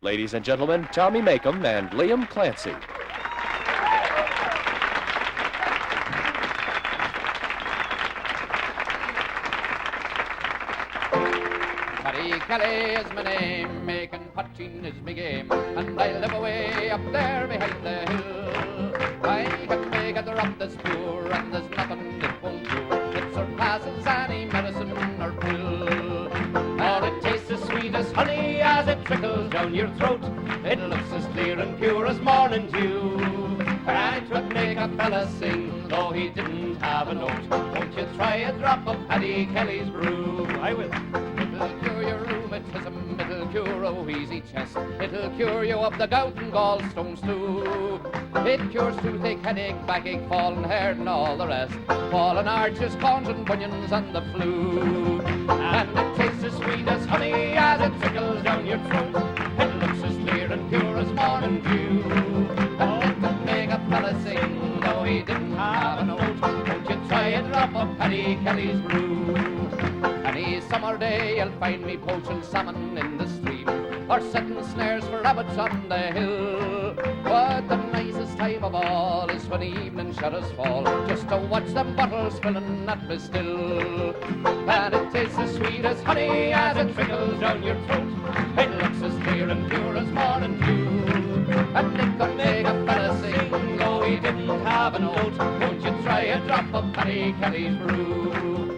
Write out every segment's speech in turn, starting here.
Ladies and gentlemen, Tommy Makem and Liam Clancy. Paddy Kelly is my name, making potching is my game, and I live away up there behind the hill. I can make it up this poor, and there's nothing it won't do. It surpasses any medicine or pill. And it tastes as sweet as honey as it trickles down your throat. It looks as clear and pure as morning dew. And it would make a fella sing, though he didn't have a note. Won't you try a drop of Paddy Kelly's brew? I will. It'll cure your rheumatism, it'll cure a wheezy chest, it'll cure you of the gout and gallstones too. It cures toothache, headache, backache, fallen hair and all the rest, fallen arches, corns and bunions and the flu. And it tastes as sweet as honey as it trickles down your throat. It looks as clear and pure as morning dew. And it could make a fella sing, though he didn't have a note. Won't you try a drop of Paddy Kelly's brew? Any summer day you'll find me poaching salmon in the stream, or setting snares for rabbits on the hill. But the nicest time of all is when the evening shadows fall, just to watch them bottles filling at me still. And it tastes as sweet as honey as it trickles down your throat. It looks as clear and pure as morning dew. And it could make a fella sing, though he didn't have a note. Won't you try a drop of Paddy Kelly's brew?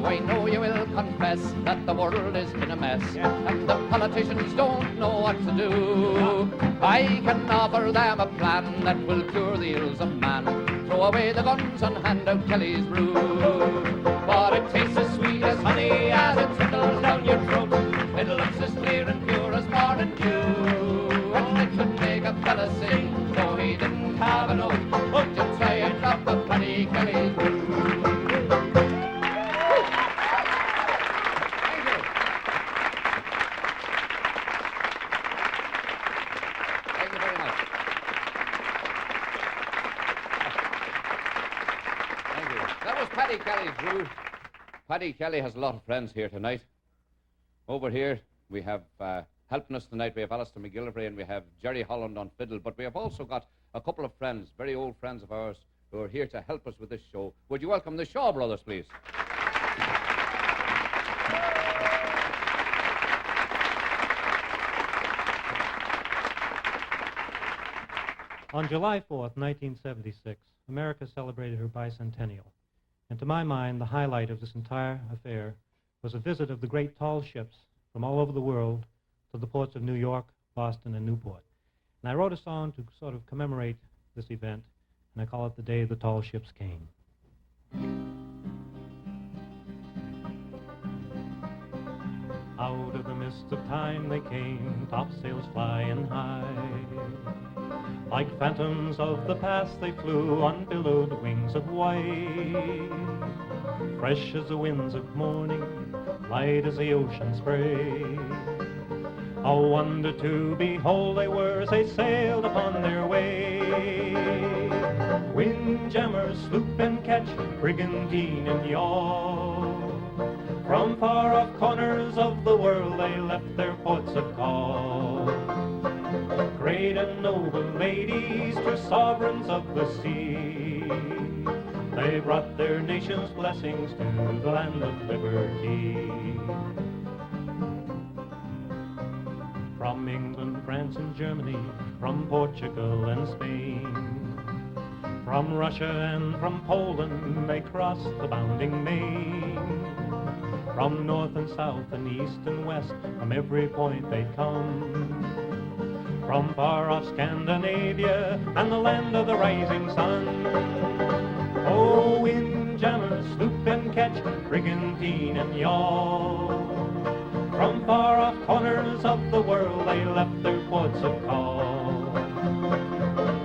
I know you will confess that the world is in a mess, and the politicians don't know what to do. I can offer them a plan that will cure the ills of man. Throw away the guns and hand out Kelly's brew. For it tastes as sweet as honey as it trickles down your throat. It looks as clear and pure as morning dew. And it could make a fella sing, though he didn't have a note. Won't you try a drop of Paddy Kelly's brew? Paddy Kelly's brew. Paddy Kelly has a lot of friends here tonight. Over here, we have, helping us tonight, we have Allister MacGillivray and we have Jerry Holland on fiddle, but we have also got a couple of friends, very old friends of ours, who are here to help us with this show. Would you welcome the Shaw brothers, please? On July 4th, 1976, America celebrated her bicentennial. And to my mind, the highlight of this entire affair was a visit of the great tall ships from all over the world to the ports of New York, Boston, and Newport. And I wrote a song to sort of commemorate this event, and I call it The Day the Tall Ships Came. Out of the mist of time they came, topsails flying high. Like phantoms of the past they flew on billowed wings of white. Fresh as the winds of morning, light as the ocean spray. A wonder to behold they were as they sailed upon their way. Windjammer, sloop and ketch, brigantine and yawl. From far off corners of the world they left their ports of call. Great and noble ladies, true sovereigns of the sea, they brought their nation's blessings to the land of liberty. From England, France, and Germany, from Portugal and Spain, from Russia and from Poland, they crossed the bounding main. From north and south and east and west, from every point they come. From far off Scandinavia and the land of the rising sun. Oh, windjammer, sloop and ketch, brigantine and yawl. From far off corners of the world they left their ports of call.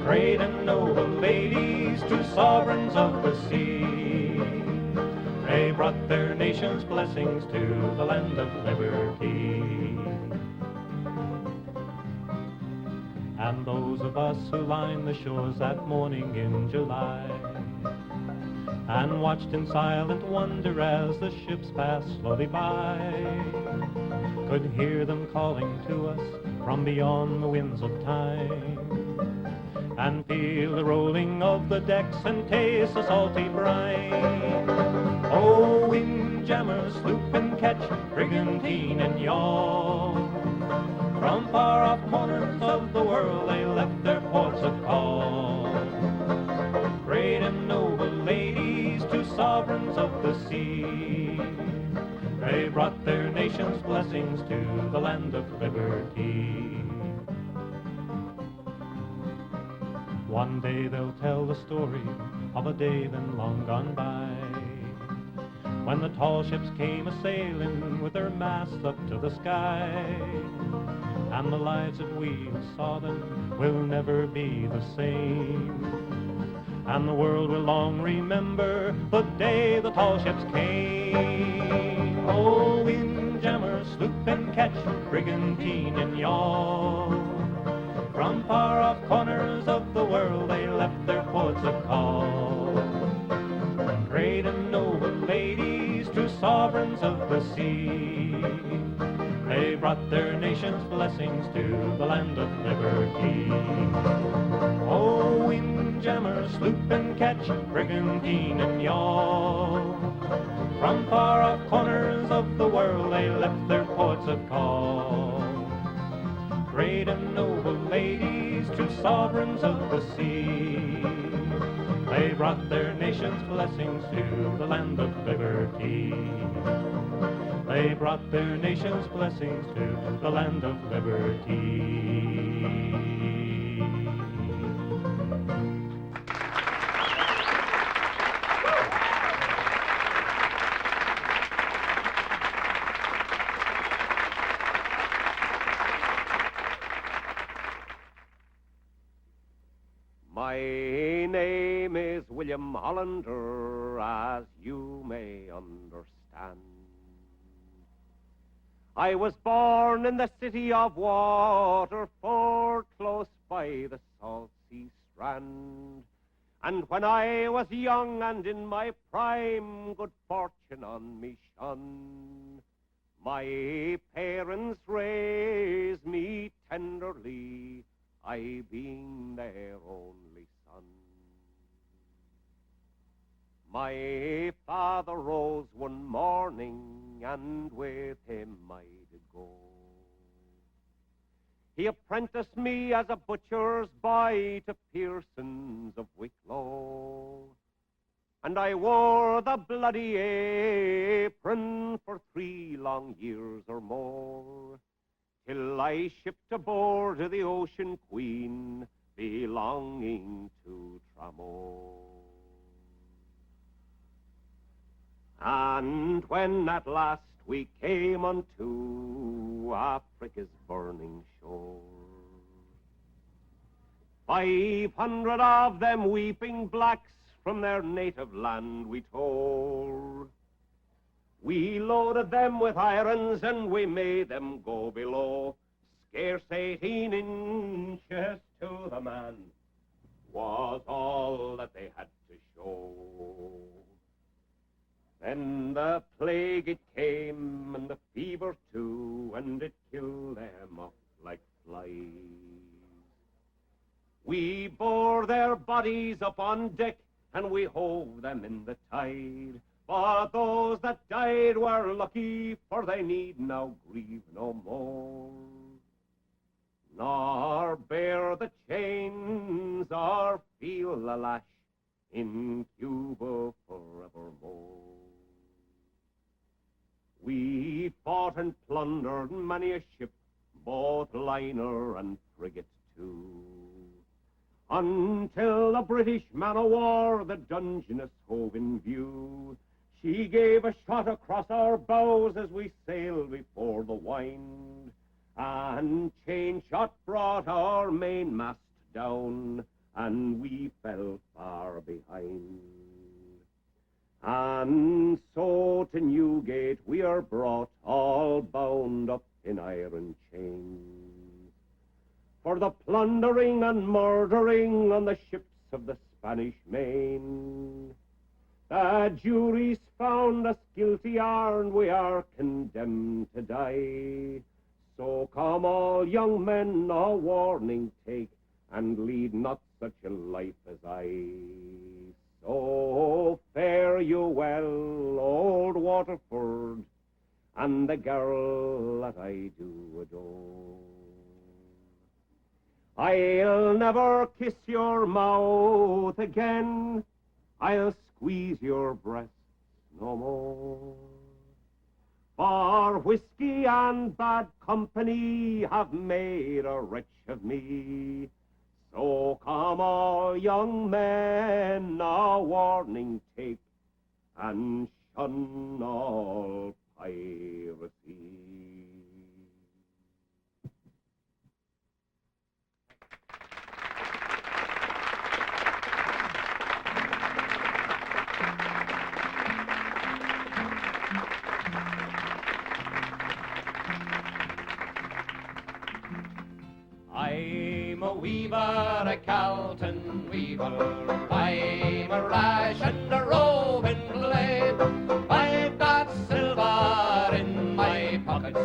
Great and noble ladies, true sovereigns of the sea, they brought their nation's blessings to the land of liberty. And those of us who lined the shores that morning in July and watched in silent wonder as the ships passed slowly by, could hear them calling to us from beyond the winds of time, and feel the rolling of the decks and taste the salty brine. Oh, windjammers, sloop and catch, brigantine and yawl, from far off corners of the world they left their ports of call. Great and noble ladies, to sovereigns of the sea, they brought their nation's blessings to the land of liberty. One day they'll tell the story of a day then long gone by, when the tall ships came a-sailing with their masts up to the sky, and the lives that we saw them will never be the same, and the world will long remember the day the tall ships came. Oh, windjammer, sloop and catch, brigantine and yawl, from far off corners of the world they left their ports of call. Great and noble ladies, true sovereigns of the sea, they brought their nation's blessings to the land of liberty. Oh, windjammer, sloop and catch, brigantine and yawl, from far off corners of the world they left their ports of call. Great and noble ladies, true sovereigns of the sea, they brought their nation's blessings to the land of liberty. They brought their nation's blessings to the land of liberty. My name is William Hollander, as you may understand. I was born in the city of Waterford, close by the salt sea strand. And when I was young and in my prime, good fortune on me shone. My parents raised me tenderly, I being their only son. My father rose one morning, and with him I did go. He apprenticed me as a butcher's boy to Pearson's of Wicklow, and I wore the bloody apron for 3 long years or more, till I shipped aboard the Ocean Queen, belonging to Tramore. And when at last we came unto Africa's burning shore, 500 of them weeping blacks from their native land we tore. We loaded them with irons and we made them go below. Scarce 18 inches to the man was all that they had to show. Then the plague it came, and the fever too, and it killed them off like flies. We bore their bodies up on deck, and we hove them in the tide. But those that died were lucky, for they need now grieve no more, nor bear the chains or feel the lash in Cuba forevermore. We fought and plundered many a ship, both liner and frigate too, until the British man-o'-war, the Dungeness, hove in view. She gave a shot across our bows as we sailed before the wind, and chain shot brought our mainmast down, and we fell far behind. And so to Newgate we are brought, all bound up in iron chains, for the plundering and murdering on the ships of the Spanish Main. The jury's found us guilty, and we are condemned to die. So come all young men, a warning take, and lead not such a life as I. So fare you well, old Waterford, and the girl that I do adore. I'll never kiss your mouth again, I'll squeeze your breasts no more. For whiskey and bad company have made a wretch of me. So come all young men, a warning take, and shun all piracy. I'm a weaver, a Calton weaver. I'm a rash and a roving blade. I've got silver in my pockets,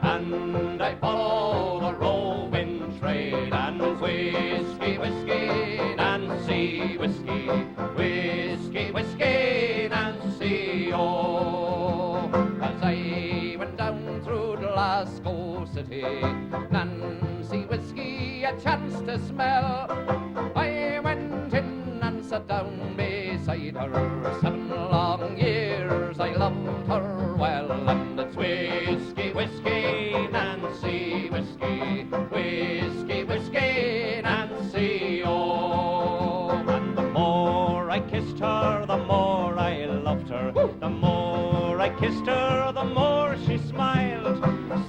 and I follow the roving trade. And whiskey, whiskey, Nancy, whiskey, whiskey, whiskey, Nancy, oh. As I went down through Glasgow City, Nancy whiskey a chance to smell. I went in and sat down beside her. 7 long years I loved her well. And it's whiskey, whiskey, Nancy, whiskey, whiskey, whiskey, Nancy, oh. And the more I kissed her, the more I loved her. Woo! The more I kissed her, the more she smiled.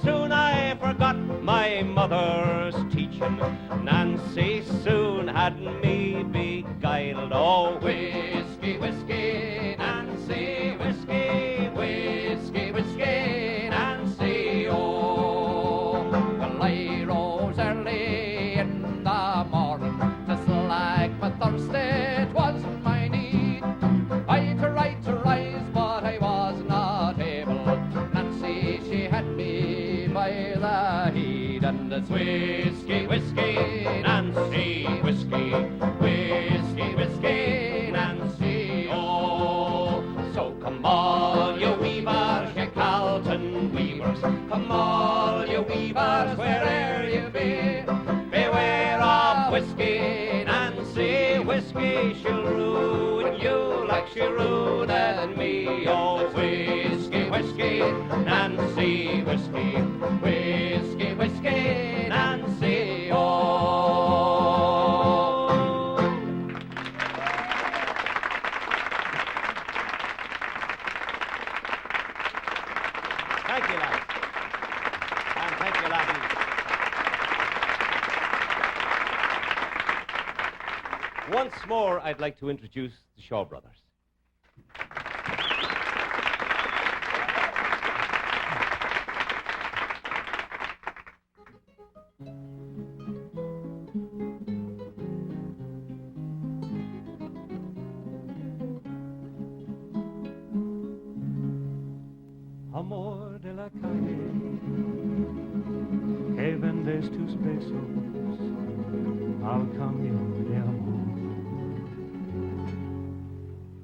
Soon I forgot my mother's teaching. Nancy soon had me beguiled. Oh, whiskey, whiskey, Nancy, whiskey, whiskey, whiskey, Nancy, oh. Well, I rose early in the morning to slake my thirst, it was my need. I tried to rise, but I was not able. Nancy, she had me by the head. And it's whiskey, whiskey, Nancy, whiskey, whiskey, whiskey, Nancy, oh. So come all you weavers, you Calton weavers, come all you weavers, where'er you be. Beware of whiskey, Nancy, whiskey, she'll ruin you like she ruined me. Oh, whiskey, whiskey, Nancy, whiskey, whiskey, whiskey, Nancy, oh. Thank you, lads. And thank you, laddies. Once more, I'd like to introduce the Shaw Brothers. Amor de la calle, que vendes tus besos al cambio de amor.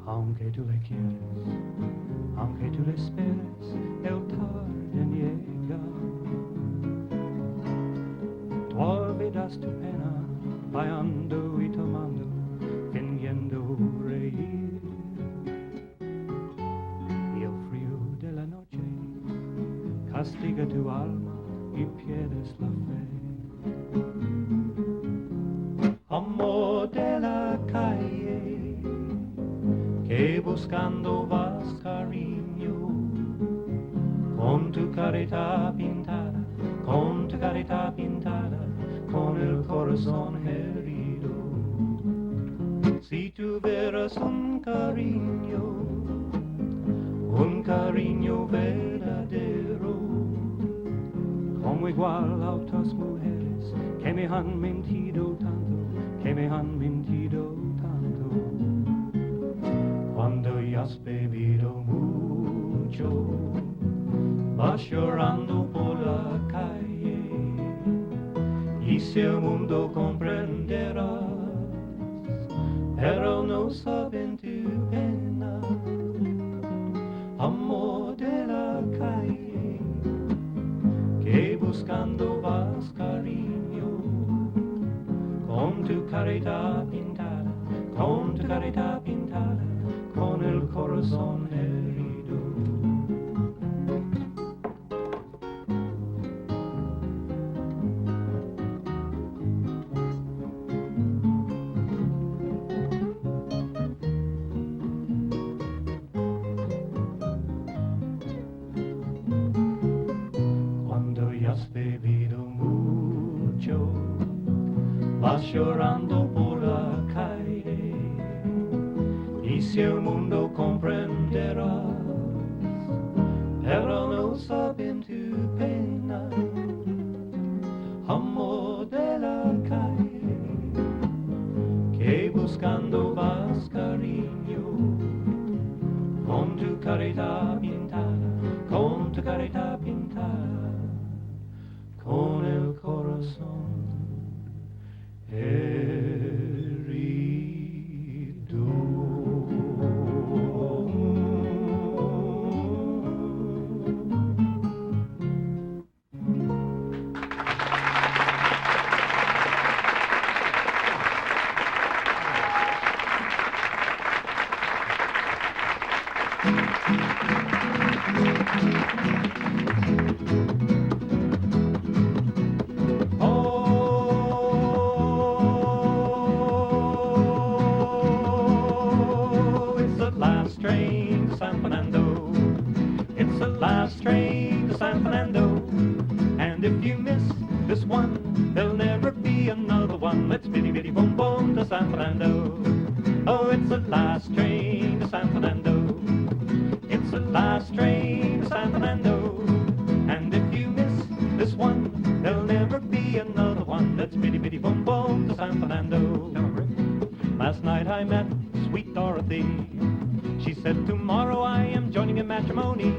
Aunque tú le quieres, aunque tú le esperes, el tarde en llegar. Tú olvidas tu pena, bailando y tomando, fingiendo reír. Castiga tu alma y pierdes la fe. Amor de la calle, que buscando vas cariño, con tu carita pintada, con tu carita pintada, con el corazón herido. Si tuvieras un cariño verdadero, como igual a otras mujeres que me han mentido tanto, que me han mentido tanto. Cuando ya has bebido mucho, vas llorando por la calle, y si el mundo comprenderás, pero no saben tu pena, amor de la calle, que buscando vas cariño, con tu carita pintada, con tu carita pintada, con el corazón herido. Cuando ya has bebido mucho, vas llorando por la calle, y si el mundo comprenderás, pero no saben tu pena, amor de la calle, que buscando vas cariño, con tu carita pintada, con tu carita pintada, con el corazón this one, there'll never be another one. Let's biddy biddy boom boom to San Fernando. Oh, it's the last train to San Fernando. It's the last train to San Fernando. And if you miss this one, there'll never be another one. Let's biddy biddy boom boom to San Fernando. Last night I met sweet Dorothy. She said, tomorrow I am joining in matrimony.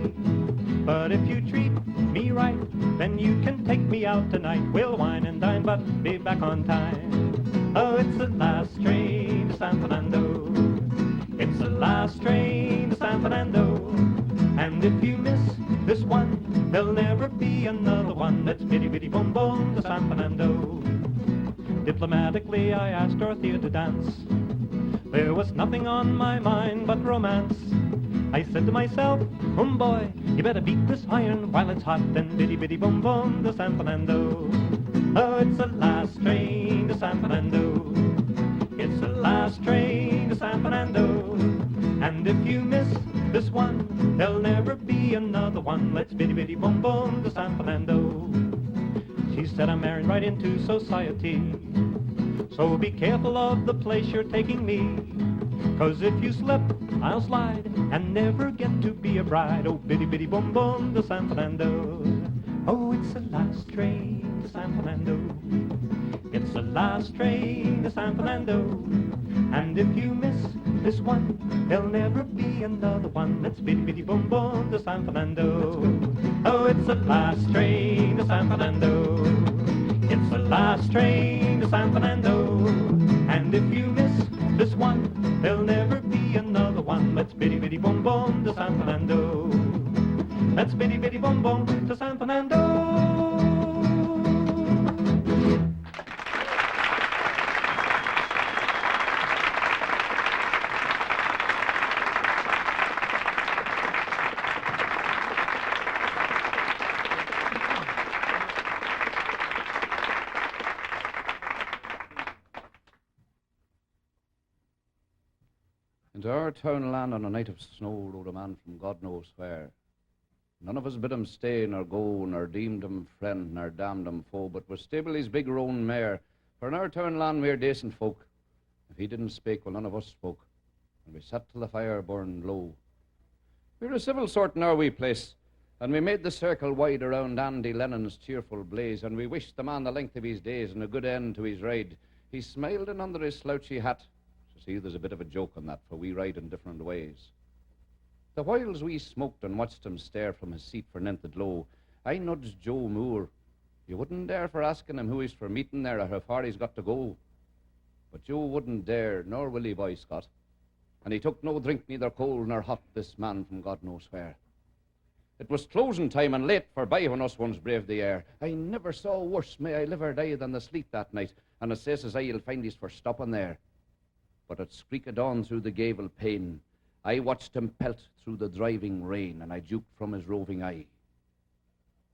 But if you treat me right, then you can take me out tonight. We'll wine and dine, but be back on time. Oh, it's the last train to San Fernando. It's the last train to San Fernando. And if you miss this one, there'll never be another one. Let's biddy biddy boom boom to San Fernando. Diplomatically I asked Dorothea to dance. There was nothing on my mind but romance. I said to myself, boy, you better beat this iron while it's hot, then biddy biddy boom boom to San Fernando. Oh, it's the last train to San Fernando. It's the last train to San Fernando. And if you miss this one, there'll never be another one. Let's biddy biddy boom boom to San Fernando. She said, I'm married right into society, so be careful of the place you're taking me. 'Cause if you slip, I'll slide and never get to be a bride. Oh, biddy biddy boom boom to San Fernando. Oh, it's the last train to San Fernando. It's the last train to San Fernando. And if you miss this one, there'll never be another one. Let's biddy biddy boom boom to San Fernando. Oh, it's the last train to San Fernando. It's the last train to San Fernando. And if you miss this one, there'll never be another one. Let's biddy biddy boom boom to San Fernando. Let's biddy biddy boom boom to San Fernando. Into our town land on a night of snow rode a man from God knows where. None of us bid him stay nor go, nor deemed him friend, nor damned him foe, but was stable his big roan mare. For in our town land we're decent folk. If he didn't speak, well, none of us spoke, and we sat till the fire burned low. We're a civil sort in our wee place, and we made the circle wide around Andy Lennon's cheerful blaze, and we wished the man the length of his days and a good end to his ride. He smiled in under his slouchy hat. See, there's a bit of a joke on that, for we ride in different ways. The whiles we smoked and watched him stare from his seat for nented low, I nudged Joe Moore. You wouldn't dare for asking him who he's for meeting there or how far he's got to go. But you wouldn't dare, nor will he, boy Scott. And he took no drink, neither cold nor hot, this man from God knows where. It was closing time and late for by when us ones braved the air. I never saw worse, may I live or die, than the sleet that night, and it says as you'll find he's for stopping there. But at skreek of dawn through the gable pane, I watched him pelt through the driving rain, and I juked from his roving eye.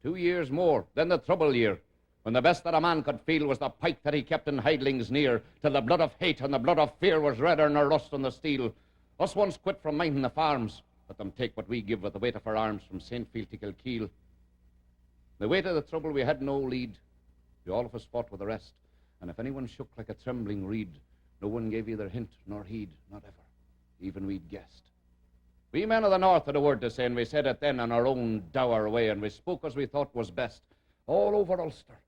2 years more, then the trouble year, when the best that a man could feel was the pike that he kept in hidlings near, till the blood of hate and the blood of fear was redder nor rust on the steel. Us once quit from minding the farms, let them take what we give with the weight of our arms from St. Field to Kilkeel. The weight of the trouble we had no lead. We all of us fought with the rest, and if anyone shook like a trembling reed, no one gave either hint nor heed, not ever, even we'd guessed. We men of the north had a word to say, and we said it then in our own dour way, and we spoke as we thought was best. All over Ulster,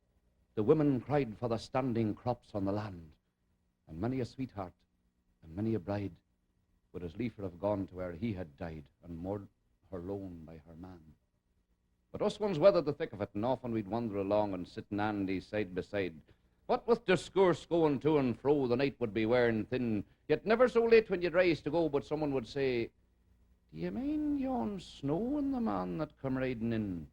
the women cried for the standing crops on the land, and many a sweetheart and many a bride would as liefer have gone to where he had died, and moored her lone by her man. But us ones weathered the thick of it, and often we'd wander along and sit in Andy side by side. What with discourse going to and fro, the night would be wearing thin, yet never so late when you'd rise to go, but someone would say, "Do you mind yon snow and the man that come riding in?"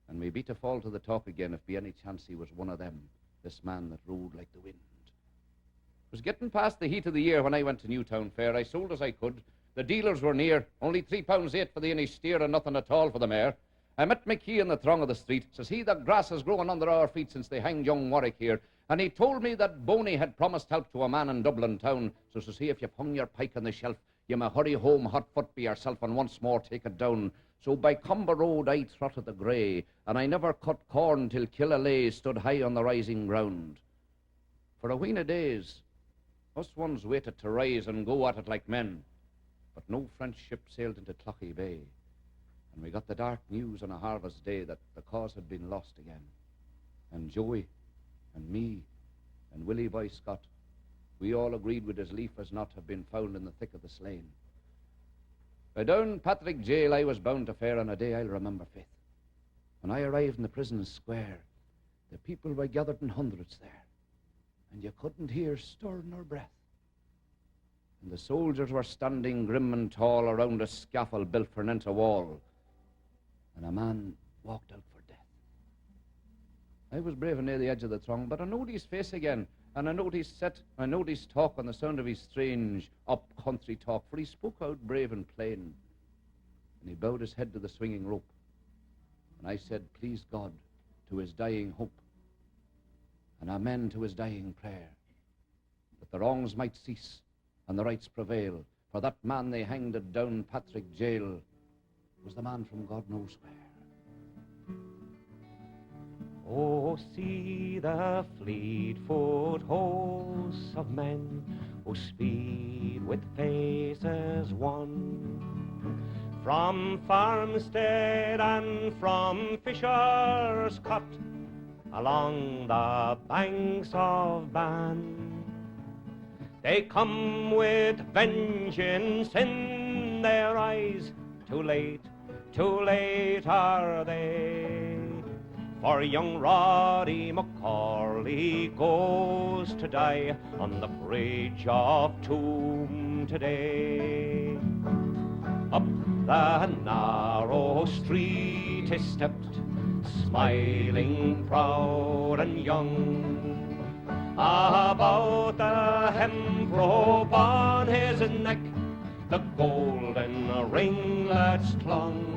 And maybe to fall to the talk again if by any chance he was one of them, this man that rode like the wind. It was getting past the heat of the year when I went to Newtown Fair. I sold as I could. The dealers were near, only £3.8 for the inny steer and nothing at all for the mare. I met McKee in the throng of the street. Says he, the grass has grown under our feet since they hanged young Warwick here. And he told me that Boney had promised help to a man in Dublin town. So says he, if you've hung your pike on the shelf, you may hurry home hot foot by yourself and once more take it down. So by Cumber Road I trotted the grey, and I never cut corn till Killalay stood high on the rising ground. For a wheen of days, us ones waited to rise and go at it like men. But no French ship sailed into Cloughy Bay, and we got the dark news on a harvest day that the cause had been lost again. And Joey, and me, and Willie Boy Scott, we all agreed we'd as lief as not have been found in the thick of the slain. By down Patrick Jail I was bound to fare on a day I'll remember faith. When I arrived in the prison square, the people were gathered in hundreds there, and you couldn't hear stir nor breath. And the soldiers were standing grim and tall around a scaffold built for an inter wall, and a man walked out for death. I was brave near the edge of the throng, but I knowed his face again, and I knowed his set, I knowed his talk on the sound of his strange up-country talk, for he spoke out brave and plain, and he bowed his head to the swinging rope, and I said, please God, to his dying hope, and amen to his dying prayer, that the wrongs might cease and the rights prevail, for that man they hanged at down Patrick Jail was the man from God knows where. Oh, see the fleet-foot hosts of men who speed with faces one, from farmstead and from fisher's cut, along the banks of Bann. They come with vengeance in their eyes. Too late are they. For young Roddy McCorley goes to die on the bridge of Toom today. Up the narrow street he stepped, smiling, proud and young. About the hemp rope on his neck, the golden ringlets clung.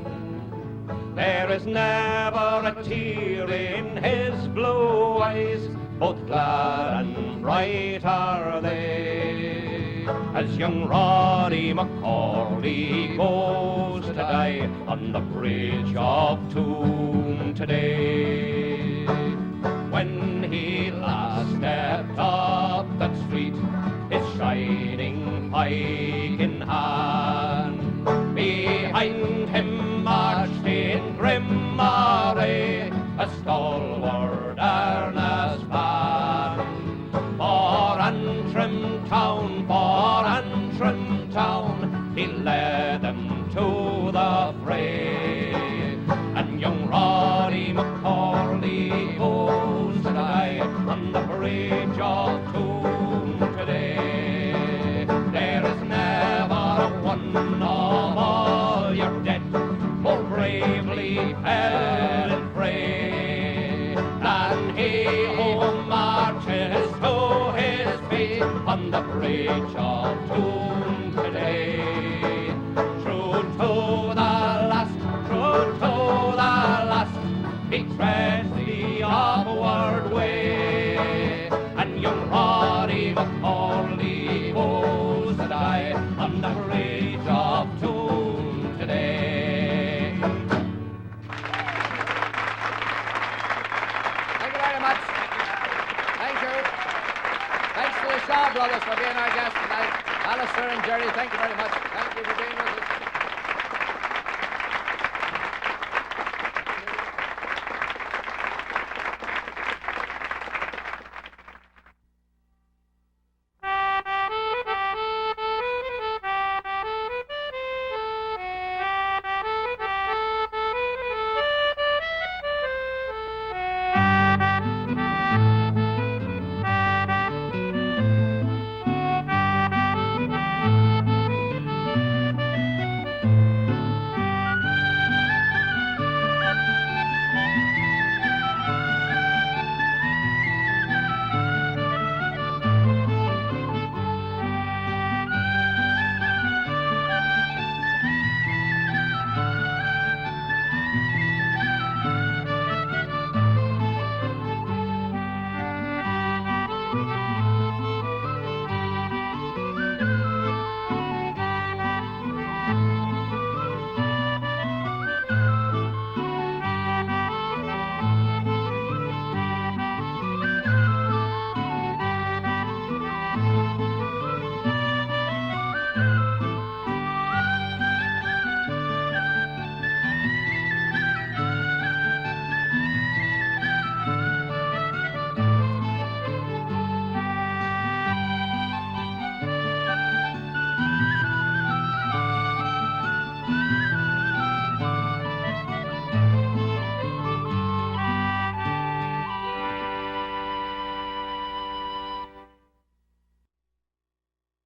There is never a tear in his blue eyes, both glad and bright are they, as young Roddy McCorley goes to die on the bridge of Toom today. When he last stepped up that street, his shining pike in hand, behind him marched in grim array a stalwart earnest band. For Antrim town, he led them to the fray, and young Roddy McCorley reach of doom today. True to the last, he treads the upward way. And young Roddy McCorley goes to die on the bridge of doom today. Thank you very much. Thank you. Thanks to the Shaw brothers for being our guests tonight. Allister and Jerry, thank you very much. Thank you for being with us.